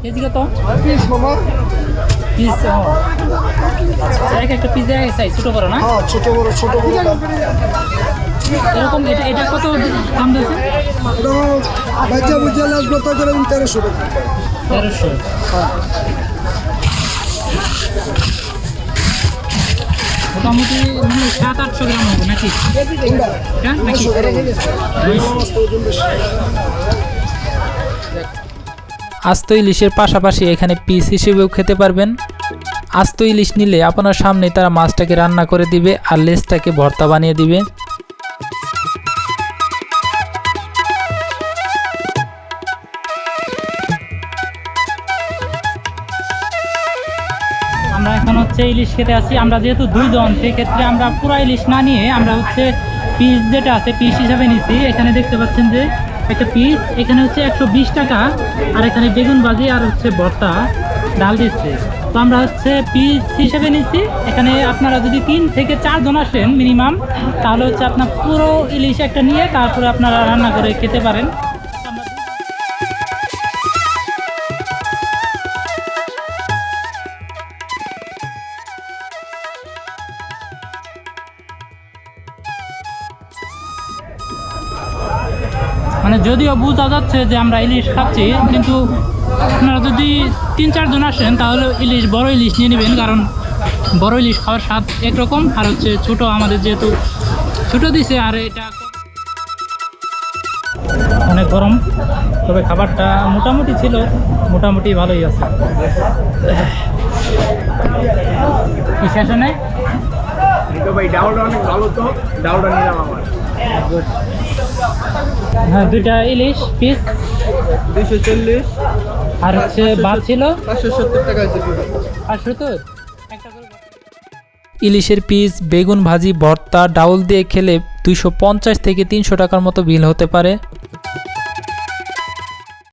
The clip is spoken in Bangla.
কেজি কত? পিস মামা। পিস এক একটা পিস এক সাইজ ছোট বড় না? হ্যাঁ ছোট বড় এরকম এটা কত দাম দিয়েছে? বাচ্চা বুঝে লাগবে তো করে 1300 টাকা। 1300। মোটামুটি মানে 700-800 গ্রাম হবে নাকি? হ্যাঁ নাকি? আস্ত ইলিশের পাশাপাশি এখানে পিস হিসেবেও খেতে পারবেন। আস্ত ইলিশ নিলে আপনার সামনে তারা মাছটাকে রান্না করে দিবে আর লেজটাকে ভর্তা বানিয়ে দিবে। আমরা এখন হচ্ছে ইলিশ খেতে আসি। আমরা যেহেতু 2 জন, সেক্ষেত্রে আমরা পুরো ইলিশ না নিয়ে আমরা হচ্ছে পিস যেটা আছে পিস হিসাবে নিছি। এখানে দেখতে পাচ্ছেন যে একটা পিস এখানে হচ্ছে 120 টাকা, আর এখানে বেগুন ভাজি আর হচ্ছে ভর্তা ডাল দিচ্ছে। তো আমরা হচ্ছে পিস হিসেবে নিচ্ছি। এখানে আপনারা যদি 3 থেকে 4 জন আসেন মিনিমাম, তাহলে হচ্ছে আপনার পুরো ইলিশ একটা নিয়ে তারপরে আপনারা রান্না করে খেতে পারেন। মানে যদিও বোঝা যাচ্ছে যে আমরা ইলিশ খাচ্ছি, কিন্তু আপনারা যদি 3-4 জন আসেন তাহলে বড় ইলিশ নিয়ে নেবেন, কারণ বড় ইলিশ খাওয়ার স্বাদ একরকম, আর হচ্ছে ছোট আমাদের যেহেতু ছোট দিছে আর এটা অনেক গরম, তবে খাবারটা মোটামুটি ছিল, মোটামুটি ভালোই আছে। কি শেষ নেই ভাই, ডাউলটা অনেক ভালো, তো ডাউলটা নিলাম আমার। হ্যাঁ, 2টা ইলিশ পিস 240 আর হচ্ছে ভাত ছিল 570 টাকা। 570। ইলিশের পিস, বেগুন ভাজি, ভর্তা, ডাউল দিয়ে খেলে 250 থেকে 300 টাকার মতো বিল হতে পারে।